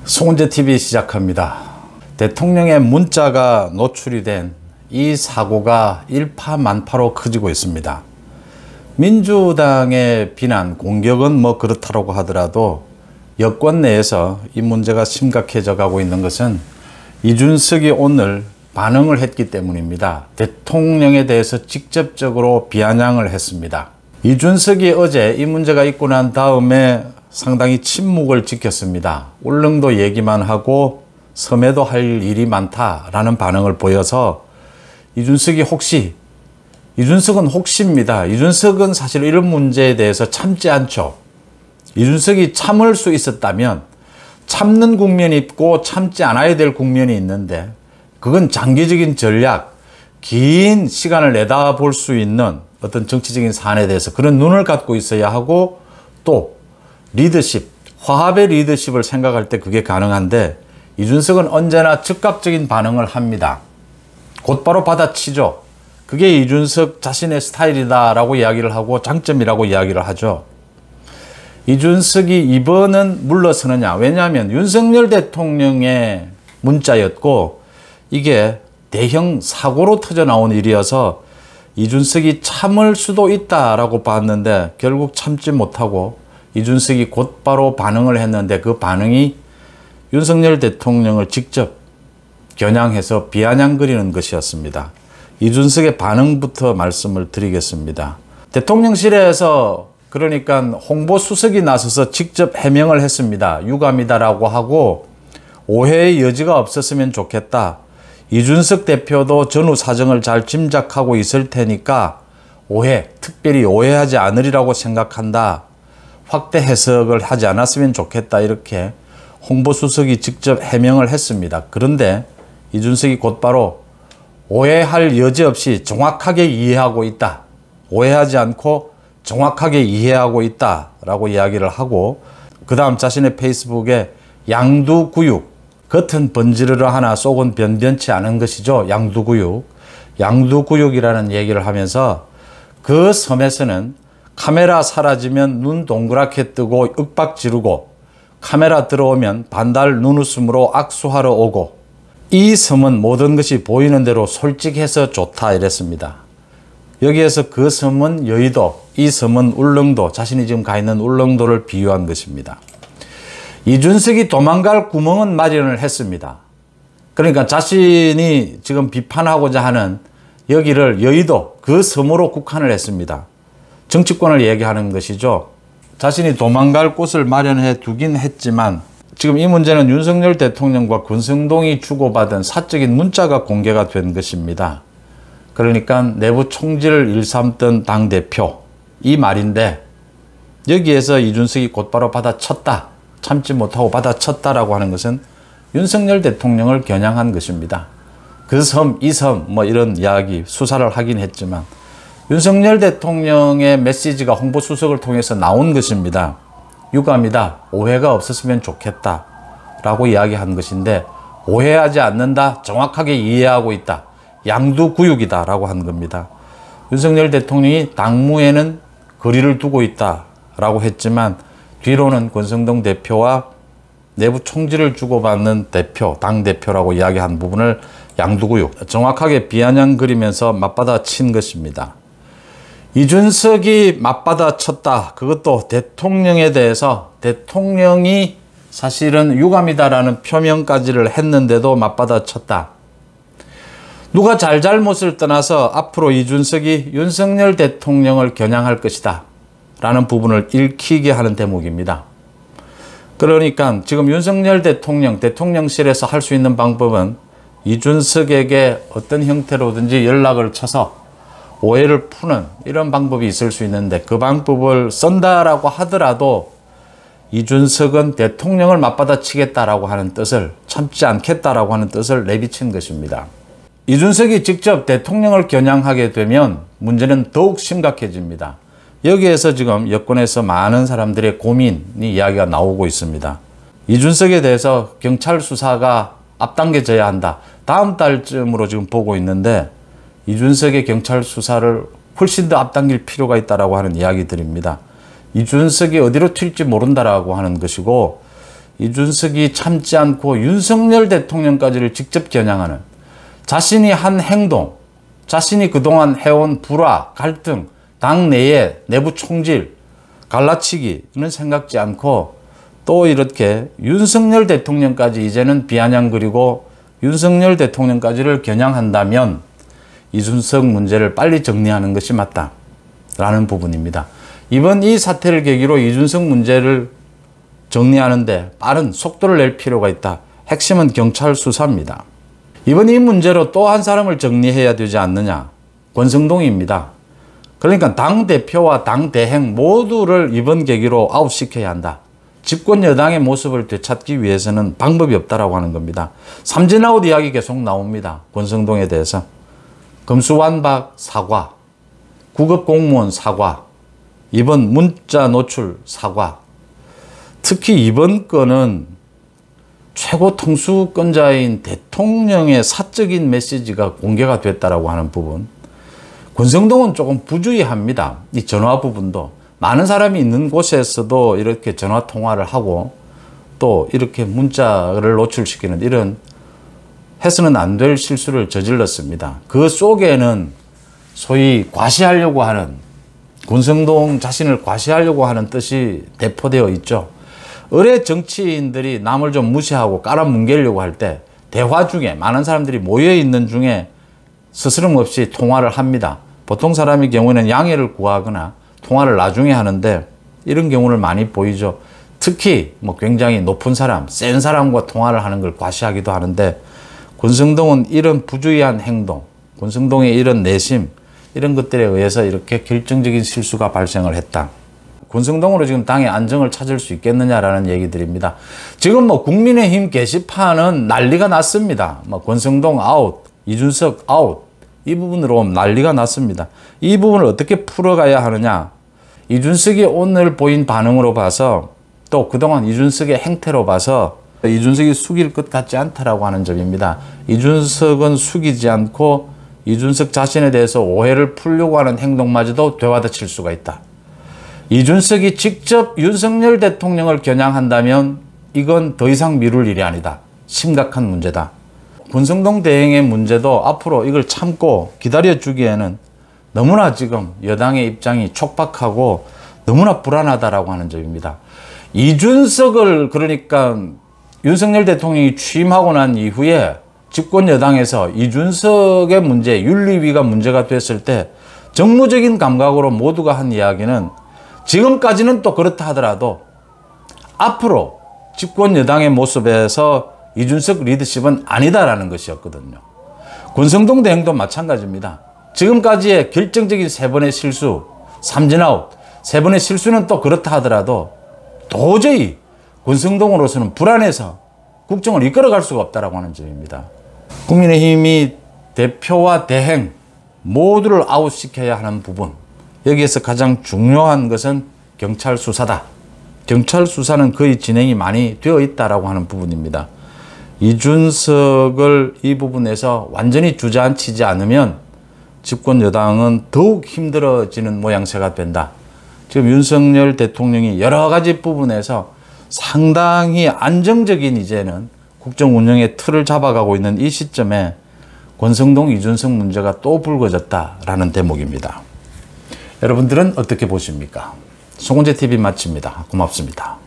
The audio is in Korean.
송은재TV 시작합니다. 대통령의 문자가 노출이 된 이 사고가 일파만파로 커지고 있습니다. 민주당의 비난, 공격은 뭐 그렇다고 하더라도 여권 내에서 이 문제가 심각해져 가고 있는 것은 이준석이 오늘 반응을 했기 때문입니다. 대통령에 대해서 직접적으로 비아냥을 했습니다. 이준석이 어제 이 문제가 있고 난 다음에 상당히 침묵을 지켰습니다. 울릉도 얘기만 하고 섬에도 할 일이 많다라는 반응을 보여서 이준석은 혹시입니다. 이준석은 사실 이런 문제에 대해서 참지 않죠. 이준석이 참을 수 있었다면 참는 국면이 있고 참지 않아야 될 국면이 있는데 그건 장기적인 전략, 긴 시간을 내다볼 수 있는 어떤 정치적인 사안에 대해서 그런 눈을 갖고 있어야 하고 또 리더십, 화합의 리더십을 생각할 때 그게 가능한데 이준석은 언제나 즉각적인 반응을 합니다. 곧바로 받아치죠. 그게 이준석 자신의 스타일이다라고 이야기를 하고 장점이라고 이야기를 하죠. 이준석이 이번은 물러서느냐. 왜냐하면 윤석열 대통령의 문자였고 이게 대형 사고로 터져나온 일이어서 이준석이 참을 수도 있다라고 봤는데 결국 참지 못하고 이준석이 곧바로 반응을 했는데 그 반응이 윤석열 대통령을 직접 겨냥해서 비아냥거리는 것이었습니다. 이준석의 반응부터 말씀을 드리겠습니다. 대통령실에서 그러니까 홍보수석이 나서서 직접 해명을 했습니다. 유감이다라고 하고 오해의 여지가 없었으면 좋겠다. 이준석 대표도 전후 사정을 잘 짐작하고 있을 테니까 특별히 오해하지 않으리라고 생각한다. 확대 해석을 하지 않았으면 좋겠다. 이렇게 홍보수석이 직접 해명을 했습니다. 그런데 이준석이 곧바로 오해할 여지 없이 정확하게 이해하고 있다. 오해하지 않고 정확하게 이해하고 있다라고 이야기를 하고 그 다음 자신의 페이스북에 양두구육, 겉은 번지르르 하나 속은 변변치 않은 것이죠. 양두구육이라는 얘기를 하면서 그 섬에서는 카메라 사라지면 눈 동그랗게 뜨고 윽박 지르고 카메라 들어오면 반달 눈웃음으로 악수하러 오고 이 섬은 모든 것이 보이는 대로 솔직해서 좋다 이랬습니다. 여기에서 그 섬은 여의도, 이 섬은 울릉도, 자신이 지금 가 있는 울릉도를 비유한 것입니다. 이준석이 도망갈 구멍은 마련을 했습니다. 그러니까 자신이 지금 비판하고자 하는 여기를 여의도, 그 섬으로 국한을 했습니다. 정치권을 얘기하는 것이죠. 자신이 도망갈 곳을 마련해 두긴 했지만 지금 이 문제는 윤석열 대통령과 권성동이 주고받은 사적인 문자가 공개가 된 것입니다. 그러니까 내부 총질을 일삼던 당대표 이 말인데 여기에서 이준석이 곧바로 받아쳤다. 참지 못하고 받아쳤다라고 하는 것은 윤석열 대통령을 겨냥한 것입니다. 그 섬, 이 섬 뭐 이런 이야기 수사를 하긴 했지만 윤석열 대통령의 메시지가 홍보수석을 통해서 나온 것입니다. 유감이다. 오해가 없었으면 좋겠다. 라고 이야기한 것인데 오해하지 않는다. 정확하게 이해하고 있다. 양두구육이다. 라고 한 겁니다. 윤석열 대통령이 당무에는 거리를 두고 있다. 라고 했지만 뒤로는 권성동 대표와 내부 총질을 주고받는 당대표라고 이야기한 부분을 양두구육, 정확하게 비아냥거리면서 맞받아친 것입니다. 이준석이 맞받아쳤다. 그것도 대통령에 대해서 대통령이 사실은 유감이다라는 표명까지를 했는데도 맞받아쳤다. 누가 잘못을 떠나서 앞으로 이준석이 윤석열 대통령을 겨냥할 것이다. 라는 부분을 읽히게 하는 대목입니다. 그러니까 지금 윤석열 대통령실에서 할 수 있는 방법은 이준석에게 어떤 형태로든지 연락을 쳐서 오해를 푸는 이런 방법이 있을 수 있는데 그 방법을 쓴다라고 하더라도 이준석은 대통령을 맞받아치겠다라고 하는 뜻을, 참지 않겠다라고 하는 뜻을 내비친 것입니다. 이준석이 직접 대통령을 겨냥하게 되면 문제는 더욱 심각해집니다. 여기에서 지금 여권에서 많은 사람들의 고민이 이야기가 나오고 있습니다. 이준석에 대해서 경찰 수사가 앞당겨져야 한다. 다음 달쯤으로 지금 보고 있는데 이준석의 경찰 수사를 훨씬 더 앞당길 필요가 있다라고 하는 이야기들입니다. 이준석이 어디로 튈지 모른다라고 하는 것이고 이준석이 참지 않고 윤석열 대통령까지를 직접 겨냥하는 자신이 한 행동, 자신이 그동안 해온 불화, 갈등, 당 내의 내부 총질, 갈라치기는 생각지 않고 또 이렇게 윤석열 대통령까지 이제는 비아냥거리고 윤석열 대통령까지를 겨냥한다면 이준석 문제를 빨리 정리하는 것이 맞다라는 부분입니다. 이번 이 사태를 계기로 이준석 문제를 정리하는데 빠른 속도를 낼 필요가 있다. 핵심은 경찰 수사입니다. 이번 이 문제로 또 한 사람을 정리해야 되지 않느냐. 권성동입니다. 그러니까 당대표와 당대행 모두를 이번 계기로 아웃시켜야 한다. 집권 여당의 모습을 되찾기 위해서는 방법이 없다라고 하는 겁니다. 삼진아웃 이야기 계속 나옵니다. 권성동에 대해서. 검수완박 사과, 구급공무원 사과, 이번 문자 노출 사과. 특히 이번 건은 최고 통수권자인 대통령의 사적인 메시지가 공개가 됐다라고 하는 부분. 권성동은 조금 부주의합니다. 이 전화 부분도. 많은 사람이 있는 곳에서도 이렇게 전화 통화를 하고 또 이렇게 문자를 노출시키는 이런 해서는 안 될 실수를 저질렀습니다. 그 속에는 소위 과시하려고 하는, 권성동 자신을 과시하려고 하는 뜻이 내포되어 있죠. 의뢰 정치인들이 남을 좀 무시하고 깔아뭉개려고 할 때 대화 중에 많은 사람들이 모여있는 중에 스스럼 없이 통화를 합니다. 보통 사람의 경우에는 양해를 구하거나 통화를 나중에 하는데 이런 경우를 많이 보이죠. 특히 뭐 굉장히 높은 사람, 센 사람과 통화를 하는 걸 과시하기도 하는데 권성동은 이런 부주의한 행동, 권성동의 이런 내심, 이런 것들에 의해서 이렇게 결정적인 실수가 발생을 했다. 권성동으로 지금 당의 안정을 찾을 수 있겠느냐라는 얘기들입니다. 지금 뭐 국민의힘 게시판은 난리가 났습니다. 뭐 권성동 아웃, 이준석 아웃, 이 부분으로 난리가 났습니다. 이 부분을 어떻게 풀어가야 하느냐. 이준석이 오늘 보인 반응으로 봐서 또 그동안 이준석의 행태로 봐서 이준석이 숙일 것 같지 않다라고 하는 점입니다. 이준석은 숙이지 않고 이준석 자신에 대해서 오해를 풀려고 하는 행동마저도 되받아칠 수가 있다. 이준석이 직접 윤석열 대통령을 겨냥한다면 이건 더 이상 미룰 일이 아니다. 심각한 문제다. 권성동 대행의 문제도 앞으로 이걸 참고 기다려주기에는 너무나 지금 여당의 입장이 촉박하고 너무나 불안하다라고 하는 점입니다. 이준석을 그러니까 윤석열 대통령이 취임하고 난 이후에 집권 여당에서 이준석의 문제, 윤리위가 문제가 됐을 때 정무적인 감각으로 모두가 한 이야기는 지금까지는 또 그렇다 하더라도 앞으로 집권 여당의 모습에서 이준석 리더십은 아니다라는 것이었거든요. 권성동 대행도 마찬가지입니다. 지금까지의 결정적인 세 번의 실수, 삼진아웃, 세 번의 실수는 또 그렇다 하더라도 도저히 권성동으로서는 불안해서 국정을 이끌어갈 수가 없다라고 하는 점입니다. 국민의힘이 대표와 대행 모두를 아웃시켜야 하는 부분, 여기에서 가장 중요한 것은 경찰 수사다. 경찰 수사는 거의 진행이 많이 되어 있다라고 하는 부분입니다. 이준석을 이 부분에서 완전히 주저앉히지 않으면 집권 여당은 더욱 힘들어지는 모양새가 된다. 지금 윤석열 대통령이 여러 가지 부분에서 상당히 안정적인 이제는 국정 운영의 틀을 잡아가고 있는 이 시점에 권성동, 이준석 문제가 또 불거졌다라는 대목입니다. 여러분들은 어떻게 보십니까? 송은재TV 마칩니다. 고맙습니다.